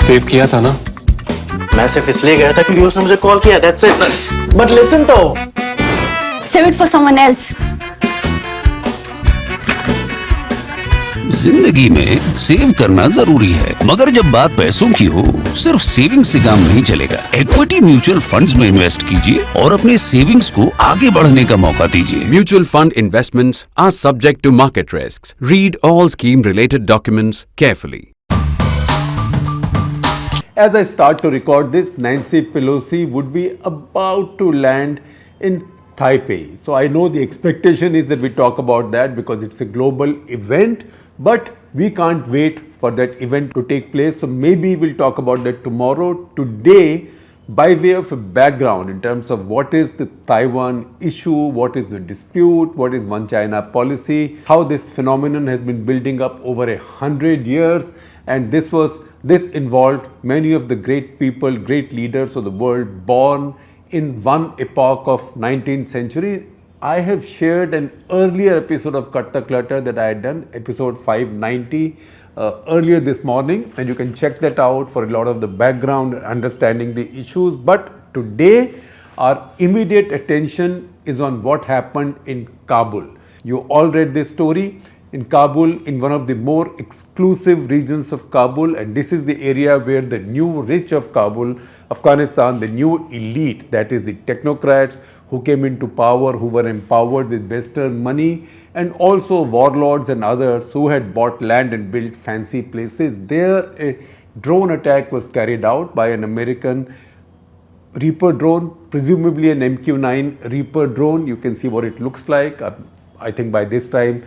Save किया था ना? मैं सिर्फ इसलिए गया था क्योंकि उसने मुझे कॉल किया, that's it. But listen तो. Save it for someone else. जिंदगी में सेव करना जरूरी है, मगर जब बात पैसों की हो, सिर्फ सेविंग से काम नहीं चलेगा। इक्विटी म्यूचुअल फंड्स में इन्वेस्ट कीजिए और अपने सेविंग्स को आगे बढ़ने का मौका दीजिए। Mutual fund investments are subject to market risks. Read all scheme-related documents carefully. As I start to record this, Nancy Pelosi would be about to land in Taipei. So I know the expectation is that we talk about that because it's a global event, but we can't wait for that event to take place. So maybe we'll talk about that tomorrow. Today, by way of a background in terms of what is the Taiwan issue, what is the dispute, what is One China policy, how this phenomenon has been building up over 100 years, and this involved many of the great people, great leaders of the world born in one epoch of 19th century. I have shared an earlier episode of Cut the Clutter that I had done, episode 590, earlier this morning, and you can check that out for a lot of the background, understanding the issues. But today, our immediate attention is on what happened in Kabul. You all read this story. In Kabul, in one of the more exclusive regions of Kabul, and this is the area where the new rich of Kabul, Afghanistan, the new elite, that is the technocrats who came into power, who were empowered with Western money, and also warlords and others who had bought land and built fancy places. There, a drone attack was carried out by an American Reaper drone, presumably an MQ-9 Reaper drone. You can see what it looks like. I think by this time,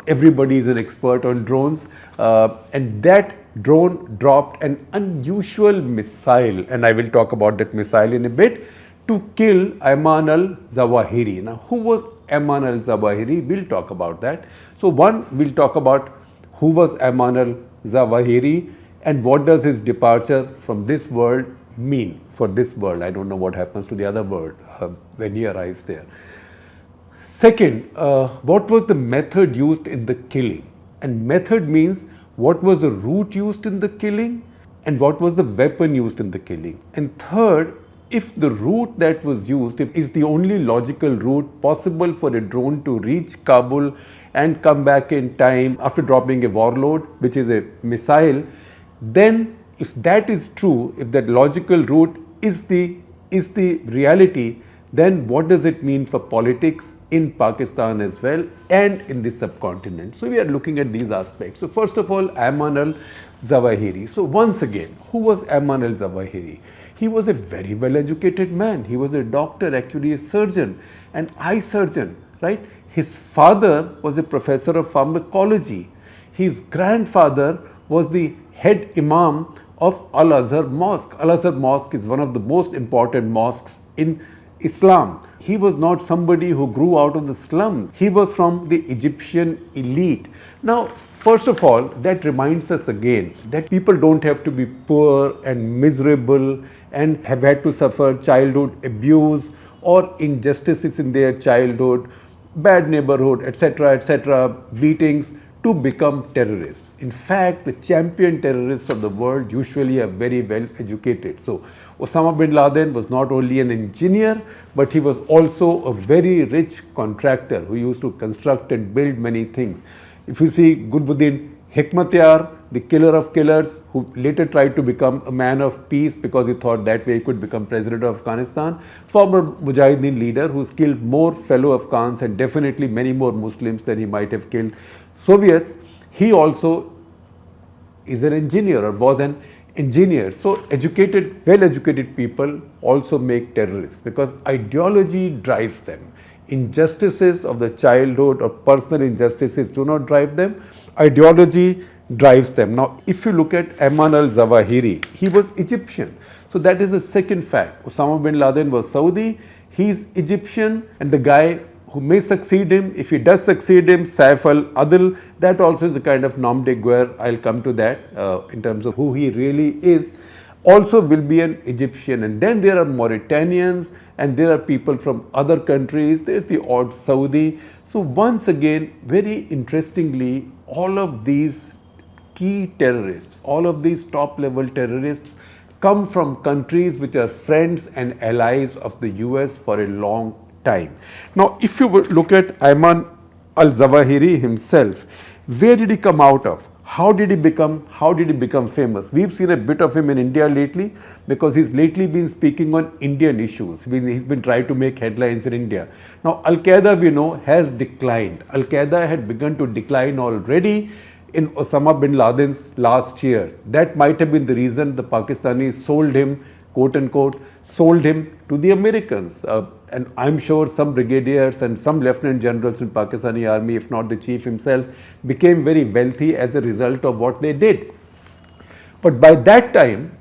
everybody is an expert on drones, and that drone dropped an unusual missile, and I will talk about that missile in a bit, to kill Ayman al-Zawahiri. Now, who was Ayman al-Zawahiri? We'll talk about that. So, one, we'll talk about who was Ayman al-Zawahiri and what does his departure from this world mean for this world. I don't know what happens to the other world when he arrives there. Second, what was the method used in the killing? And method means what was the route used in the killing and what was the weapon used in the killing. And third, if the route that was used is the only logical route possible for a drone to reach Kabul and come back in time after dropping a warlord, which is a missile, then if that is true, if that logical route is the reality, then what does it mean for politics in Pakistan as well and in the subcontinent? So we are looking at these aspects. So first of all, Ayman al-Zawahiri. So once again, who was Ayman al-Zawahiri? He was a very well educated man. He was a doctor, actually a surgeon, an eye surgeon, right? His father was a professor of pharmacology. His grandfather was the head imam of Al-Azhar Mosque. Al-Azhar Mosque is one of the most important mosques in Islam. He was not somebody who grew out of the slums. He was from the Egyptian elite. Now, first of all, that reminds us again that people don't have to be poor and miserable and have had to suffer childhood abuse or injustices in their childhood, bad neighborhood, etc., beatings, to become terrorists. In fact, the champion terrorists of the world usually are very well educated. So, Osama bin Laden was not only an engineer, but he was also a very rich contractor who used to construct and build many things. If you see Gulbuddin Hekmatyar, the killer of killers, who later tried to become a man of peace because he thought that way he could become president of Afghanistan, former Mujahideen leader who's killed more fellow Afghans and definitely many more Muslims than he might have killed Soviets, he also is an engineer or was an engineer. So educated, well-educated people also make terrorists because ideology drives them. Injustices of the childhood or personal injustices do not drive them. Ideology drives them. Now, if you look at Ayman al-Zawahiri, he was Egyptian. So that is the second fact. Osama bin Laden was Saudi, he's Egyptian, and the guy who may succeed him, if he does succeed him, Saif al-Adl, that also is a kind of nom de guerre. I'll come to that in terms of who he really is. Also will be an Egyptian, and then there are Mauritanians and there are people from other countries. There's the odd Saudi. So once again, very interestingly, all of these key terrorists, all of these top level terrorists come from countries which are friends and allies of the US for a long time. Now, if you look at Ayman al-Zawahiri himself, where did he come out of? How did he become famous? We've seen a bit of him in India lately because he's lately been speaking on Indian issues. He's been trying to make headlines in India. Now, Al-Qaeda, we know, has declined. Al-Qaeda had begun to decline already in Osama bin Laden's last years. That might have been the reason the Pakistanis sold him, quote unquote, sold him to the Americans. And I'm sure some brigadiers and some lieutenant generals in Pakistani army, if not the chief himself, became very wealthy as a result of what they did. But by that time,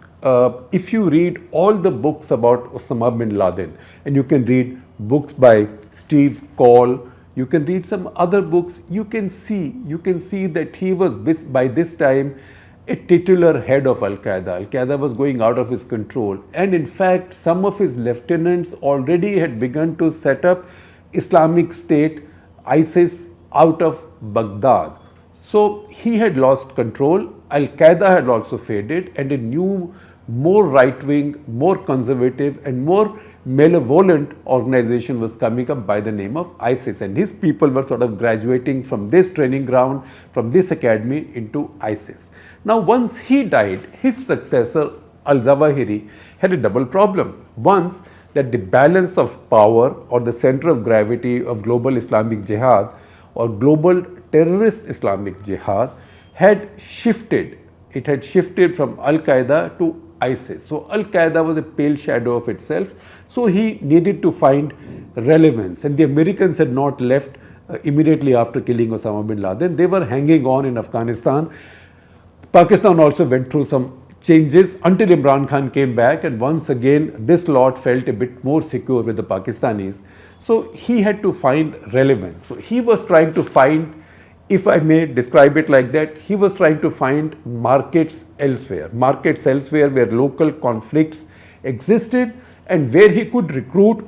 if you read all the books about Osama bin Laden, and you can read books by Steve Call, you can read some other books, you can see that he was by this time a titular head of Al-Qaeda. Al-Qaeda was going out of his control, and in fact some of his lieutenants already had begun to set up Islamic State, ISIS, out of Baghdad. So he had lost control, Al-Qaeda had also faded, and a new, more right-wing, more conservative and more malevolent organization was coming up by the name of ISIS, and his people were sort of graduating from this training ground, from this academy into ISIS. Now, once he died, his successor al-Zawahiri had a double problem. Once, that the balance of power or the center of gravity of global Islamic Jihad or global terrorist Islamic Jihad had shifted. It had shifted from Al-Qaeda to ISIS. So Al-Qaeda was a pale shadow of itself. So he needed to find relevance, and the Americans had not left immediately after killing Osama bin Laden. They were hanging on in Afghanistan. Pakistan also went through some changes until Imran Khan came back, and once again this lot felt a bit more secure with the Pakistanis. So he had to find relevance. So he was trying to find, if I may describe it like that, he was trying to find markets elsewhere where local conflicts existed and where he could recruit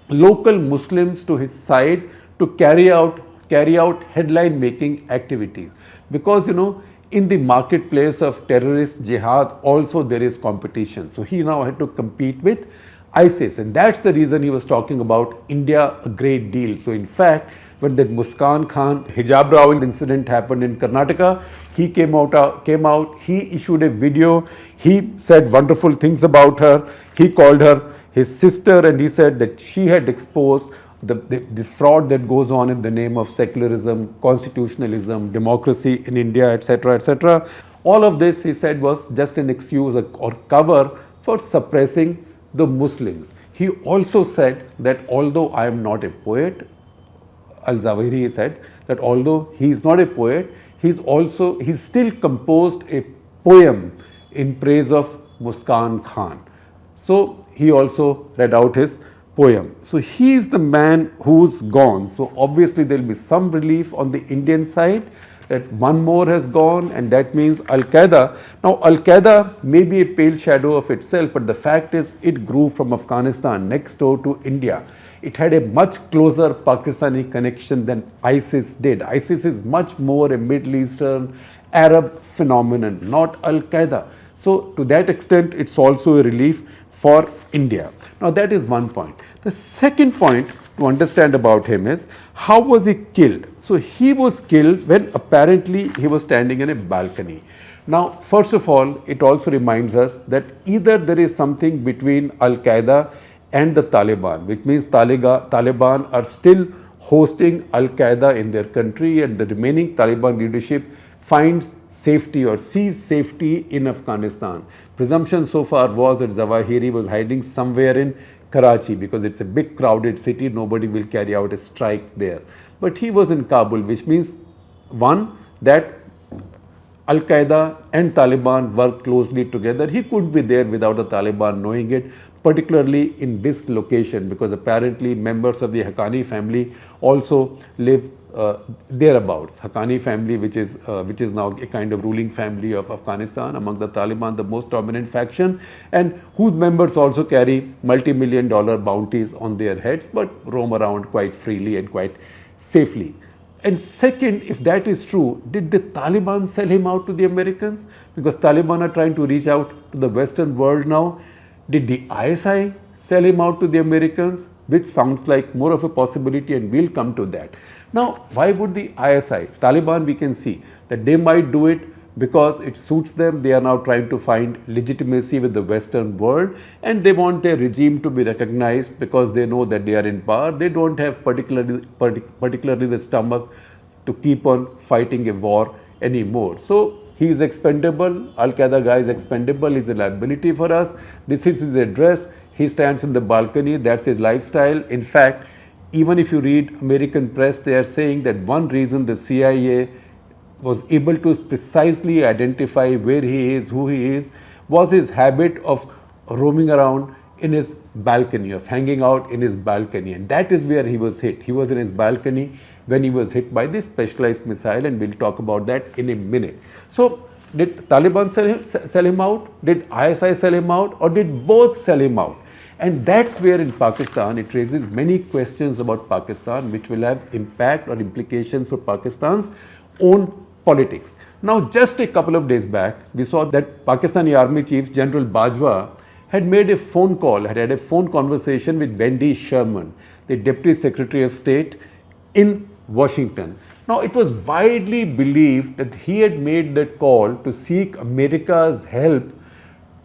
local Muslims to his side to carry out headline making activities. Because, you know, in the marketplace of terrorist jihad also there is competition. So he now had to compete with ISIS, and that's the reason he was talking about India a great deal. So in fact, when that Muskan Khan hijab rawing incident happened in Karnataka, he came out, he issued a video, he said wonderful things about her, he called her his sister, and he said that she had exposed the fraud that goes on in the name of secularism, constitutionalism, democracy in India, etc., etc. All of this, he said, was just an excuse or cover for suppressing the Muslims. He also said that although I am not a poet, al-Zawahiri said that although he is not a poet, he's still composed a poem in praise of Muskan Khan. So he also read out his poem. So he is the man who's gone. So obviously there will be some relief on the Indian side that one more has gone, and that means Al-Qaeda. Now Al-Qaeda may be a pale shadow of itself, but the fact is it grew from Afghanistan next door to India. It had a much closer Pakistani connection than ISIS did. ISIS is much more a Middle Eastern Arab phenomenon, not Al-Qaeda. So to that extent, it's also a relief for India. Now that is one point. The second point to understand about him is, how was he killed? So he was killed when apparently he was standing in a balcony. Now, first of all, it also reminds us that either there is something between Al-Qaeda and the Taliban, which means Taliban are still hosting Al-Qaeda in their country, and the remaining Taliban leadership finds safety or sees safety in Afghanistan. Presumption so far was that Zawahiri was hiding somewhere in Karachi because it's a big crowded city, nobody will carry out a strike there. But he was in Kabul, which means, one, that Al-Qaeda and Taliban work closely together. He couldn't be there without the Taliban knowing it, particularly in this location, because apparently members of the Haqqani family also live thereabouts. Haqqani family, which is now a kind of ruling family of Afghanistan, among the Taliban, the most dominant faction, and whose members also carry multi-million-dollar bounties on their heads, but roam around quite freely and quite safely. And second, if that is true, did the Taliban sell him out to the Americans? Because Taliban are trying to reach out to the Western world now. Did the ISI sell him out to the Americans? Which sounds like more of a possibility, and we'll come to that. Now, why would the ISI, Taliban, we can see that they might do it because it suits them. They are now trying to find legitimacy with the Western world, and they want their regime to be recognized because they know that they are in power. They don't have particularly the stomach to keep on fighting a war anymore. So he is expendable. Al-Qaeda guy is expendable. He's a liability for us. This is his address. He stands in the balcony. That's his lifestyle. In fact, even if you read American press, they are saying that one reason the CIA was able to precisely identify where he is, who he is, was his habit of roaming around in his balcony, of hanging out in his balcony. And that is where he was hit. He was in his balcony when he was hit by this specialized missile, and we'll talk about that in a minute. So, did Taliban sell him out? Did ISI sell him out? Or did both sell him out? And that's where in Pakistan it raises many questions about Pakistan, which will have impact or implications for Pakistan's own politics. Now, just a couple of days back, we saw that Pakistani Army Chief General Bajwa had made a phone call, had a phone conversation with Gen Sherman, the Deputy Secretary of State in Washington. Now, it was widely believed that he had made that call to seek America's help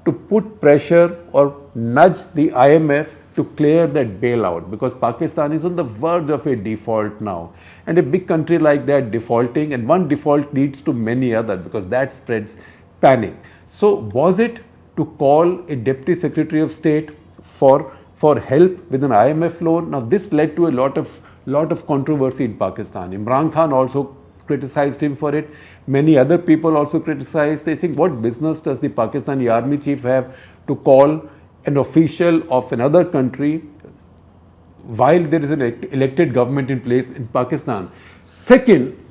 to put pressure or nudge the IMF to clear that bailout, because Pakistan is on the verge of a default now. And a big country like that defaulting, and one default leads to many others, because that spreads panic. So was it to call a Deputy Secretary of State for help with an IMF loan? Now this led to a lot of controversy in Pakistan. Imran Khan also criticized him for it. Many other people also criticized. They think, what business does the Pakistani Army Chief have to call an official of another country while there is an elected government in place in Pakistan? Second,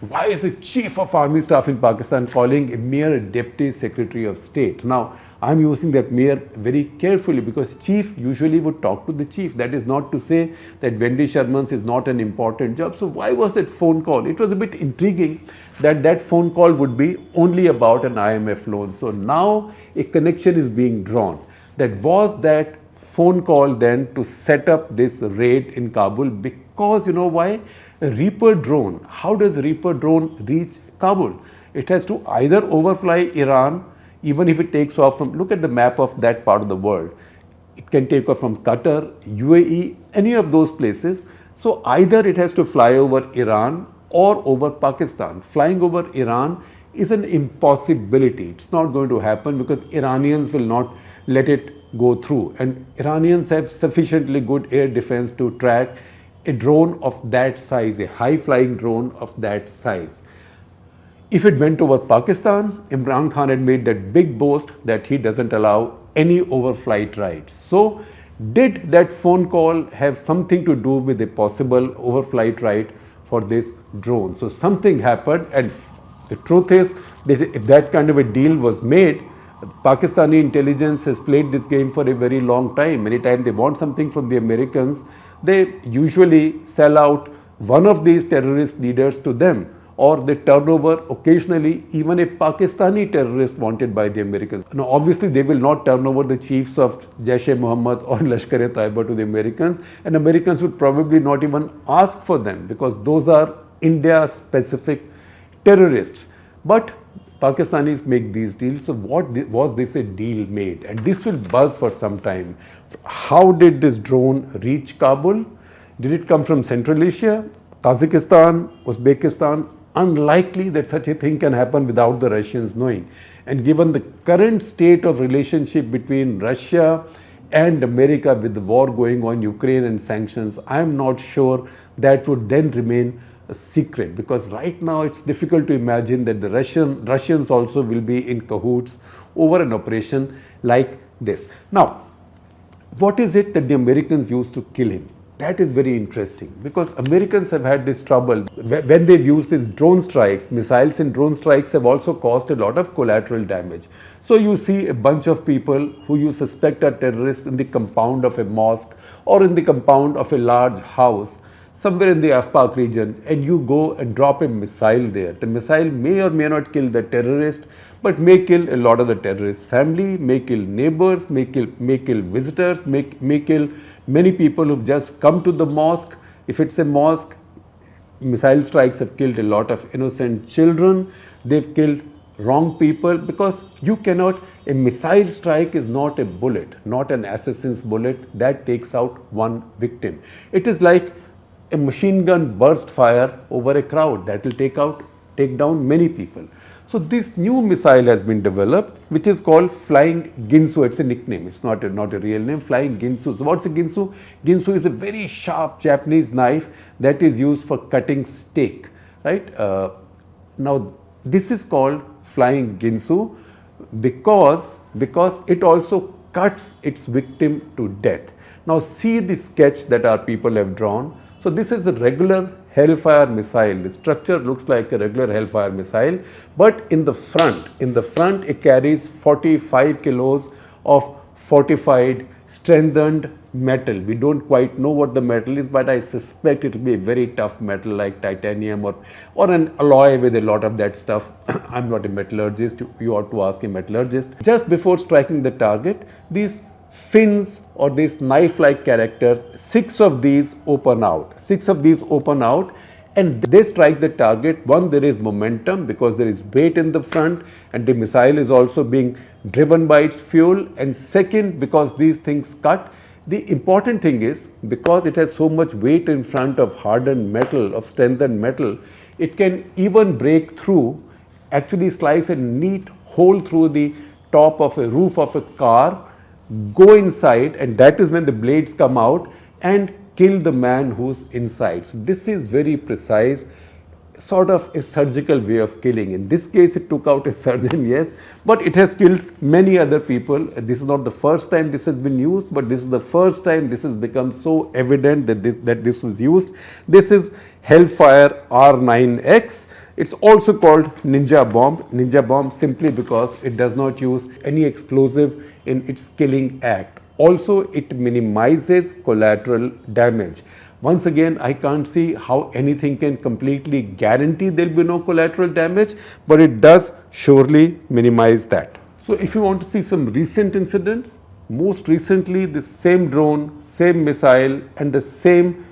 why is the Chief of Army Staff in Pakistan calling a mere Deputy Secretary of State? Now, I'm using that mere very carefully, because Chief usually would talk to the Chief. That is not to say that Gen Sherman's is not an important job. So why was that phone call? It was a bit intriguing that that phone call would be only about an IMF loan. So now a connection is being drawn. That was that phone call then to set up this raid in Kabul, because you know why? A Reaper drone. How does a Reaper drone reach Kabul? It has to either overfly Iran, even if it takes off from, look at the map of that part of the world. It can take off from Qatar, UAE, any of those places. So either it has to fly over Iran or over Pakistan. Flying over Iran is an impossibility. It's not going to happen, because Iranians will not let it go through. And Iranians have sufficiently good air defense to track a drone of that size, a high-flying drone of that size. If it went over Pakistan, Imran Khan had made that big boast that he doesn't allow any overflight rights. So, did that phone call have something to do with a possible overflight right for this drone? So, something happened, and the truth is that if that kind of a deal was made, Pakistani intelligence has played this game for a very long time. Anytime they want something from the Americans, they usually sell out one of these terrorist leaders to them, or they turn over occasionally even a Pakistani terrorist wanted by the Americans. Now obviously they will not turn over the chiefs of Jaish-e-Mohammed or Lashkar-e-Taiba to the Americans, and Americans would probably not even ask for them, because those are India-specific terrorists. But Pakistanis make these deals. So was this a deal made? And this will buzz for some time. How did this drone reach Kabul? Did it come from Central Asia, Kazakhstan, Uzbekistan? Unlikely that such a thing can happen without the Russians knowing. And given the current state of relationship between Russia and America, with the war going on, Ukraine and sanctions, I am not sure that would then remain a secret, because right now it's difficult to imagine that the Russians also will be in cahoots over an operation like this. Now, what is it that the Americans used to kill him? That is very interesting, because Americans have had this trouble when they've used these drone strikes. Missiles and drone strikes have also caused a lot of collateral damage. So you see a bunch of people who you suspect are terrorists in the compound of a mosque or in the compound of a large house. somewhere in the Afpak region, and you go and drop a missile there. The missile may or may not kill the terrorist, but may kill a lot of the terrorist family, may kill neighbors, may kill visitors, may kill many people who've just come to the mosque. If it's a mosque, missile strikes have killed a lot of innocent children. They've killed wrong people, because you cannot, a missile strike is not a bullet, not an assassin's bullet that takes out one victim. It is like a machine gun burst fire over a crowd that will take down many people. So this new missile has been developed, which is called Flying Ginsu. It's a nickname. It's not a real name. Flying Ginsu. So what's a Ginsu? Ginsu is a very sharp Japanese knife that is used for cutting steak, right? Now this is called Flying Ginsu because it also cuts its victim to death. Now see the sketch that our people have drawn. So this is a regular Hellfire missile. The structure looks like a regular Hellfire missile, but in the front it carries 45 kilos of fortified, strengthened metal. We don't quite know what the metal is, but I suspect it will be a very tough metal like titanium or an alloy with a lot of that stuff. I'm not a metallurgist. You ought to ask a metallurgist. Just before striking the target, these fins or these knife-like characters, 6 of these open out. 6 of these open out and they strike the target. One, there is momentum because there is weight in the front and the missile is also being driven by its fuel. And second, because these things cut. The important thing is, because it has so much weight in front of hardened metal, of strengthened metal, it can even break through, actually slice a neat hole through the top of a roof of a car, go inside, and that is when the blades come out and kill the man who's inside. So this is very precise, sort of a surgical way of killing. In this case, it took out a surgeon, yes, but it has killed many other people. This is not the first time this has been used, but this is the first time this has become so evident that this was used. This is Hellfire R9X. It's also called ninja bomb simply because it does not use any explosive in its killing act. Also, it minimizes collateral damage. Once again, I can't see how anything can completely guarantee there will be no collateral damage, but it does surely minimize that. So if you want to see some recent incidents, most recently the same drone, same missile and the same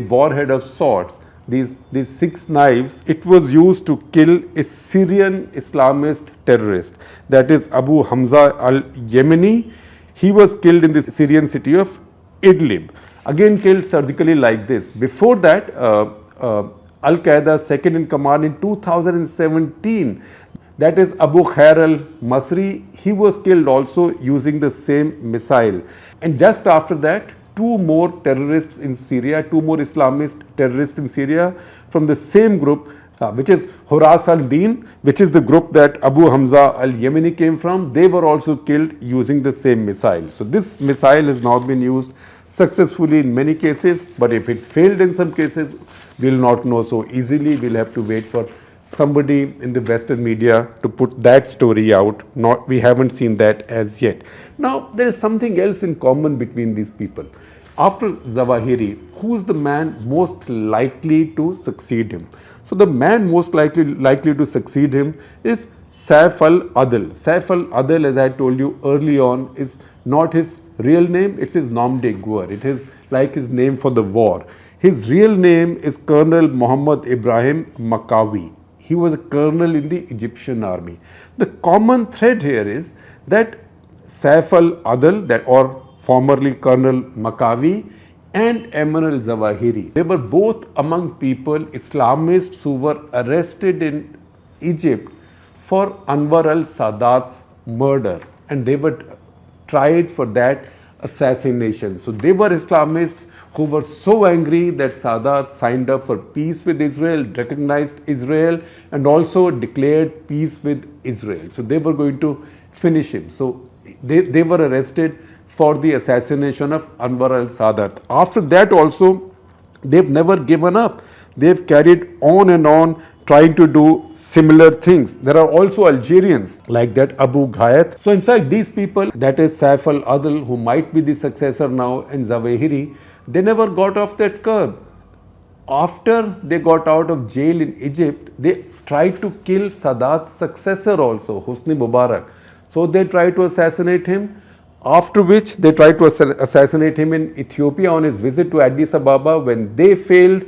warhead of sorts, these 6 knives, it was used to kill a Syrian Islamist terrorist, that is Abu Hamza al Yemeni. He was killed in the Syrian city of Idlib. Again killed surgically like this. Before that, al-Qaeda second in command in 2017, that is Abu Hamzah al Masri, he was killed also using the same missile. And just after that, 2 more terrorists in Syria, 2 more Islamist terrorists in Syria from the same group, which is Huras al-Din, which is the group that Abu Hamza al Yemeni came from. They were also killed using the same missile. So this missile has now been used successfully in many cases, but if it failed in some cases, we will not know so easily. We will have to wait for somebody in the Western media to put that story out. We haven't seen that as yet. Now, there is something else in common between these people. After Zawahiri, who is the man most likely to succeed him? So the man most likely to succeed him is Saif al-Adl. Saif al-Adl, as I told you early on, is not his real name, it's his nom de guerre. It is like his name for the war. His real name is Colonel Muhammad Ibrahim Makawi. He was a colonel in the Egyptian army. The common thread here is that Saif al-Adl, or formerly Colonel Makawi, and Ayman al-Zawahiri, they were both among people, Islamists, who were arrested in Egypt for Anwar al-Sadat's murder, and they were tried for that assassination. So they were Islamists who were so angry that Sadat signed up for peace with Israel, recognized Israel, and also declared peace with Israel. So they were going to finish him. So they were arrested for the assassination of Anwar al-Sadat. After that also, they've never given up. They've carried on and on trying to do similar things. There are also Algerians like that Abu Ghayat. So in fact, these people, that is Saif al-Adl, who might be the successor now, and Zawahiri, they never got off that curb. after they got out of jail in Egypt, they tried to kill Sadat's successor also, Hosni Mubarak. So they tried to assassinate him, after which they tried to assassinate him in Ethiopia on his visit to Addis Ababa. When they failed,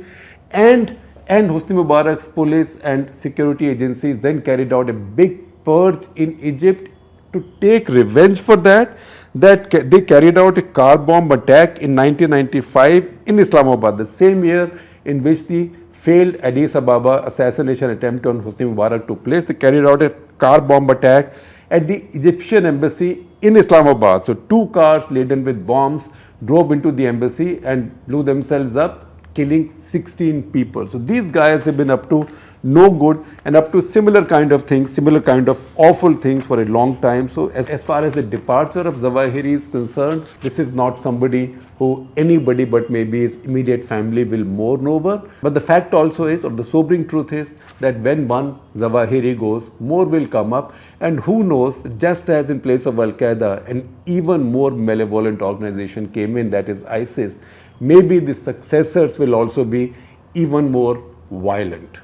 and Hosni Mubarak's police and security agencies then carried out a big purge in Egypt to take revenge for that. They carried out a car bomb attack in 1995 in Islamabad, the same year in which the failed Addis Ababa assassination attempt on Hosni Mubarak took place. They carried out a car bomb attack at the Egyptian embassy in Islamabad. So 2 cars laden with bombs drove into the embassy and blew themselves up, killing 16 people. So these guys have been up to no good and up to similar kind of things, similar kind of awful things for a long time. So as far as the departure of Zawahiri is concerned, this is not somebody who anybody but maybe his immediate family will mourn over. But the fact also is, or the sobering truth is, that when one Zawahiri goes, more will come up, and who knows, just as in place of al-Qaeda, an even more malevolent organization came in, that is ISIS, maybe the successors will also be even more violent.